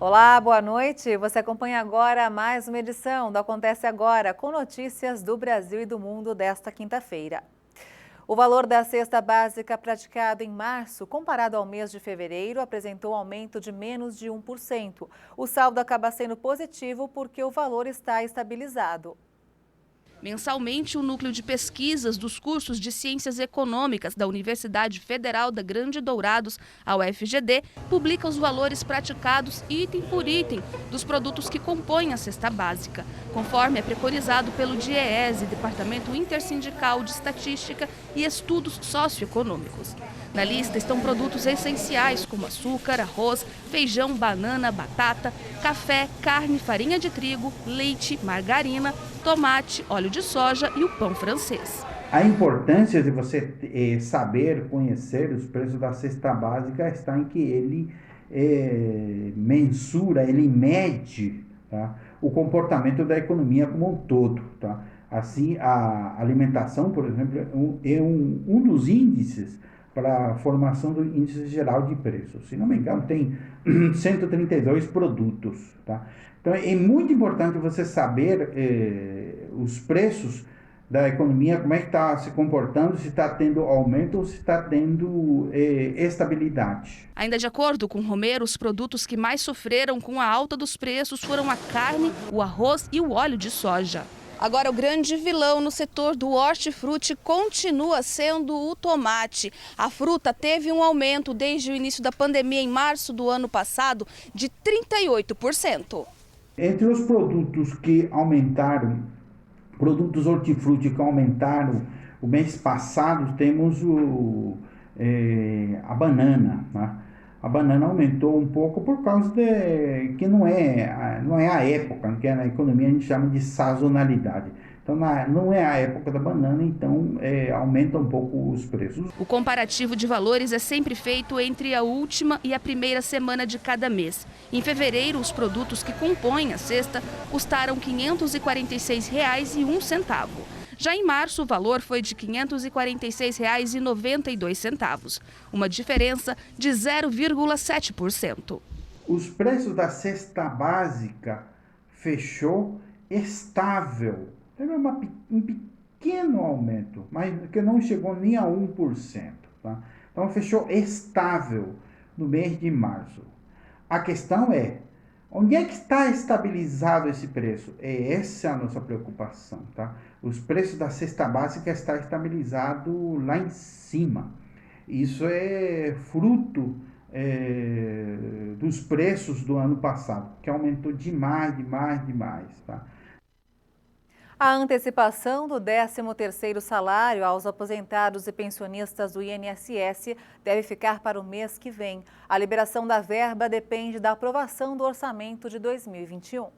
Olá, boa noite. Você acompanha agora mais uma edição do Acontece Agora, com notícias do Brasil e do mundo desta quinta-feira. O valor da cesta básica praticado em março, comparado ao mês de fevereiro, apresentou um aumento de menos de 1%. O saldo acaba sendo positivo porque o valor está estabilizado. Mensalmente, o Núcleo de Pesquisas dos Cursos de Ciências Econômicas da Universidade Federal da Grande Dourados, a UFGD, publica os valores praticados item por item dos produtos que compõem a cesta básica, conforme é preconizado pelo DIEESE, Departamento Intersindical de Estatística e Estudos Socioeconômicos. Na lista estão produtos essenciais como açúcar, arroz, feijão, banana, batata, café, carne, farinha de trigo, leite, margarina, tomate, óleo de soja e o pão francês. A importância de você saber, conhecer os preços da cesta básica está em que ele mensura, ele mede, tá, o comportamento da economia como um todo. Tá? Assim, a alimentação, por exemplo, é um dos índices para a formação do índice geral de preços. Se não me engano, tem 132 produtos. Tá? Então, é muito importante você saber os preços da economia, como é que está se comportando, se está tendo aumento ou se está tendo estabilidade. Ainda de acordo com Romero, os produtos que mais sofreram com a alta dos preços foram a carne, o arroz e o óleo de soja. Agora, o grande vilão no setor do hortifruti continua sendo o tomate. A fruta teve um aumento desde o início da pandemia em março do ano passado de 38%. Entre os produtos que aumentaram, produtos hortifruti que aumentaram o mês passado, temos a banana. Né? A banana aumentou um pouco por causa de que não é a época, que na economia a gente chama de sazonalidade. Então, não é a época da banana, então aumenta um pouco os preços. O comparativo de valores é sempre feito entre a última e a primeira semana de cada mês. Em fevereiro, os produtos que compõem a cesta custaram R$ 546,01. Já em março, o valor foi de R$ 546,92, uma diferença de 0,7%. Os preços da cesta básica fechou estável. Teve um pequeno aumento, mas que não chegou nem a 1%. Tá? Então, fechou estável no mês de março. A questão é, onde é que está estabilizado esse preço? Essa é a nossa preocupação. Tá? Os preços da cesta básica estão estabilizados lá em cima. Isso é fruto dos preços do ano passado, que aumentou demais. Tá? A antecipação do 13º salário aos aposentados e pensionistas do INSS deve ficar para o mês que vem. A liberação da verba depende da aprovação do orçamento de 2021.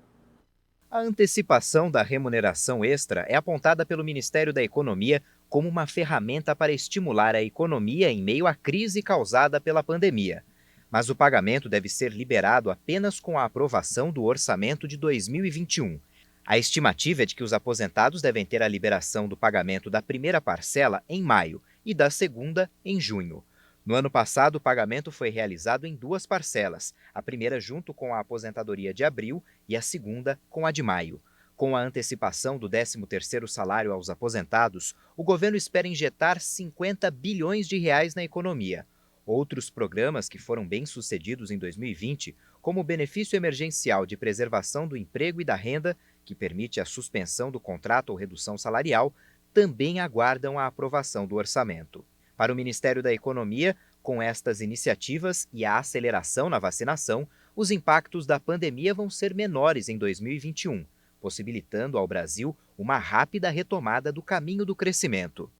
A antecipação da remuneração extra é apontada pelo Ministério da Economia como uma ferramenta para estimular a economia em meio à crise causada pela pandemia. Mas o pagamento deve ser liberado apenas com a aprovação do orçamento de 2021. A estimativa é de que os aposentados devem ter a liberação do pagamento da primeira parcela em maio e da segunda em junho. No ano passado, o pagamento foi realizado em 2 parcelas, a primeira junto com a aposentadoria de abril e a segunda com a de maio. Com a antecipação do 13º salário aos aposentados, o governo espera injetar 50 bilhões de reais na economia. Outros programas que foram bem-sucedidos em 2020, como o benefício emergencial de preservação do emprego e da renda, que permite a suspensão do contrato ou redução salarial, também aguardam a aprovação do orçamento. Para o Ministério da Economia, com estas iniciativas e a aceleração na vacinação, os impactos da pandemia vão ser menores em 2021, possibilitando ao Brasil uma rápida retomada do caminho do crescimento.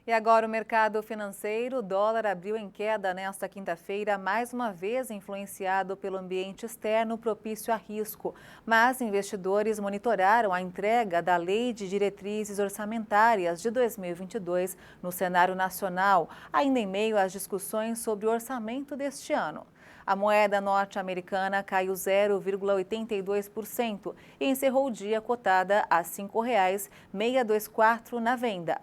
E agora o mercado financeiro, o dólar abriu em queda nesta quinta-feira, mais uma vez influenciado pelo ambiente externo propício a risco. Mas investidores monitoraram a entrega da Lei de Diretrizes Orçamentárias de 2022 no cenário nacional, ainda em meio às discussões sobre o orçamento deste ano. A moeda norte-americana caiu 0,82% e encerrou o dia cotada a R$ 5,624 na venda.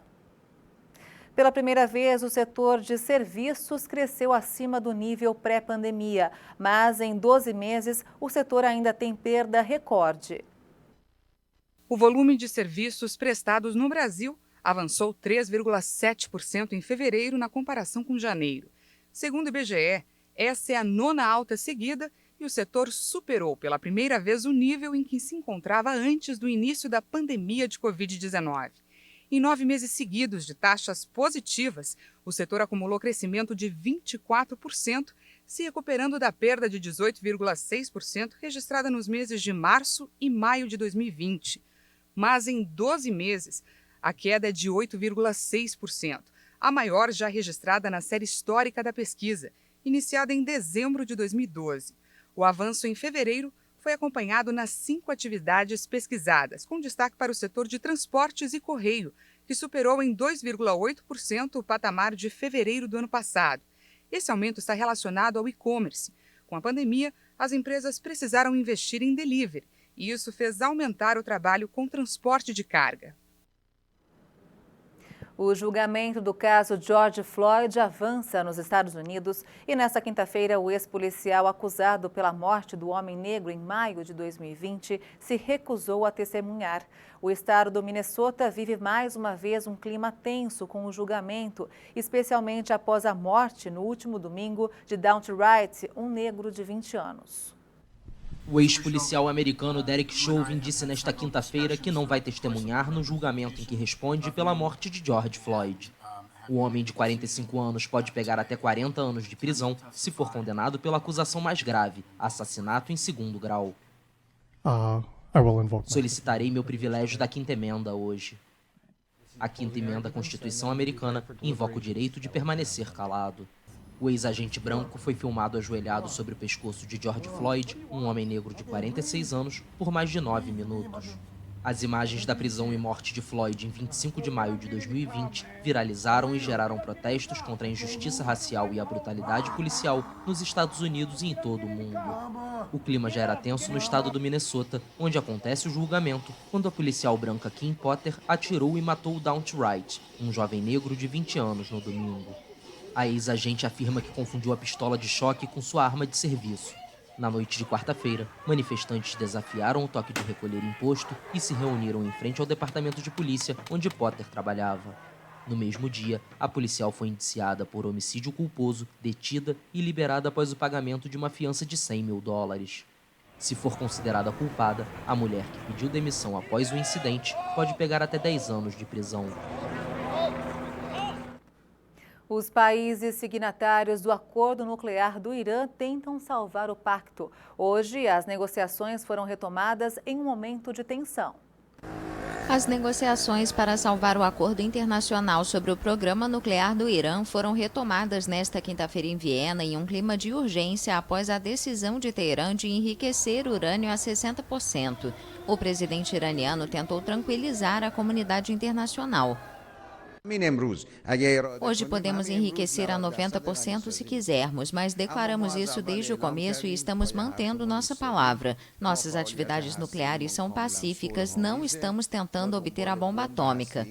Pela primeira vez, o setor de serviços cresceu acima do nível pré-pandemia, mas em 12 meses o setor ainda tem perda recorde. O volume de serviços prestados no Brasil avançou 3,7% em fevereiro na comparação com janeiro. Segundo o IBGE, essa é a 9ª alta seguida e o setor superou pela primeira vez o nível em que se encontrava antes do início da pandemia de Covid-19. Em 9 meses seguidos de taxas positivas, o setor acumulou crescimento de 24%, se recuperando da perda de 18,6% registrada nos meses de março e maio de 2020. Mas em 12 meses, a queda é de 8,6%, a maior já registrada na série histórica da pesquisa, iniciada em dezembro de 2012. O avanço em fevereiro foi acompanhado nas 5 atividades pesquisadas, com destaque para o setor de transportes e correio, que superou em 2,8% o patamar de fevereiro do ano passado. Esse aumento está relacionado ao e-commerce. Com a pandemia, as empresas precisaram investir em delivery, e isso fez aumentar o trabalho com transporte de carga. O julgamento do caso George Floyd avança nos Estados Unidos e nesta quinta-feira o ex-policial acusado pela morte do homem negro em maio de 2020 se recusou a testemunhar. O estado do Minnesota vive mais uma vez um clima tenso com o julgamento, especialmente após a morte no último domingo de Daunte Wright, um negro de 20 anos. O ex-policial americano Derek Chauvin disse nesta quinta-feira que não vai testemunhar no julgamento em que responde pela morte de George Floyd. O homem de 45 anos pode pegar até 40 anos de prisão se for condenado pela acusação mais grave, assassinato em 2º grau. Solicitarei meu privilégio da quinta emenda hoje. A quinta emenda à Constituição americana invoca o direito de permanecer calado. O ex-agente branco foi filmado ajoelhado sobre o pescoço de George Floyd, um homem negro de 46 anos, por mais de 9 minutos. As imagens da prisão e morte de Floyd em 25 de maio de 2020 viralizaram e geraram protestos contra a injustiça racial e a brutalidade policial nos Estados Unidos e em todo o mundo. O clima já era tenso no estado do Minnesota, onde acontece o julgamento, quando a policial branca Kim Potter atirou e matou Daunte Wright, um jovem negro de 20 anos, no domingo. A ex-agente afirma que confundiu a pistola de choque com sua arma de serviço. Na noite de quarta-feira, manifestantes desafiaram o toque de recolher imposto e se reuniram em frente ao departamento de polícia onde Potter trabalhava. No mesmo dia, a policial foi indiciada por homicídio culposo, detida e liberada após o pagamento de uma fiança de $100 mil. Se for considerada culpada, a mulher que pediu demissão após o incidente pode pegar até 10 anos de prisão. Os países signatários do acordo nuclear do Irã tentam salvar o pacto. Hoje, as negociações foram retomadas em um momento de tensão. As negociações para salvar o acordo internacional sobre o programa nuclear do Irã foram retomadas nesta quinta-feira em Viena em um clima de urgência após a decisão de Teherã de enriquecer urânio a 60%. O presidente iraniano tentou tranquilizar a comunidade internacional. Hoje podemos enriquecer a 90% se quisermos, mas declaramos isso desde o começo e estamos mantendo nossa palavra. Nossas atividades nucleares são pacíficas, não estamos tentando obter a bomba atômica.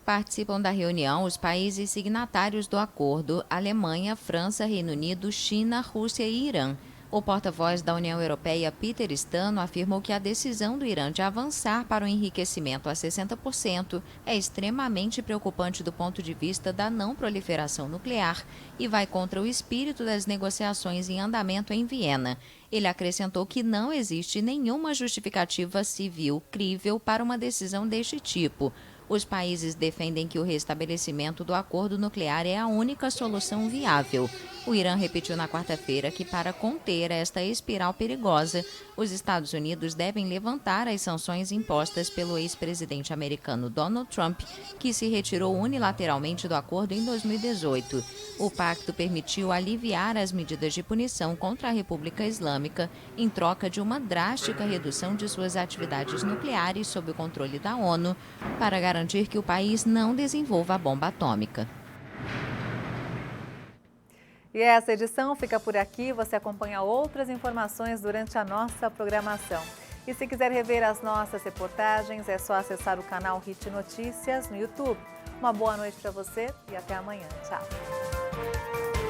Participam da reunião os países signatários do acordo: Alemanha, França, Reino Unido, China, Rússia e Irã. O porta-voz da União Europeia, Peter Stano, afirmou que a decisão do Irã de avançar para o enriquecimento a 60% é extremamente preocupante do ponto de vista da não proliferação nuclear e vai contra o espírito das negociações em andamento em Viena. Ele acrescentou que não existe nenhuma justificativa civil crível para uma decisão deste tipo. Os países defendem que o restabelecimento do acordo nuclear é a única solução viável. O Irã repetiu na quarta-feira que, para conter esta espiral perigosa, os Estados Unidos devem levantar as sanções impostas pelo ex-presidente americano Donald Trump, que se retirou unilateralmente do acordo em 2018. O pacto permitiu aliviar as medidas de punição contra a República Islâmica em troca de uma drástica redução de suas atividades nucleares sob o controle da ONU, para garantir que o país não desenvolva a bomba atômica. E essa edição fica por aqui. Você acompanha outras informações durante a nossa programação. E se quiser rever as nossas reportagens, é só acessar o canal Hit Notícias no YouTube. Uma boa noite para você e até amanhã. Tchau.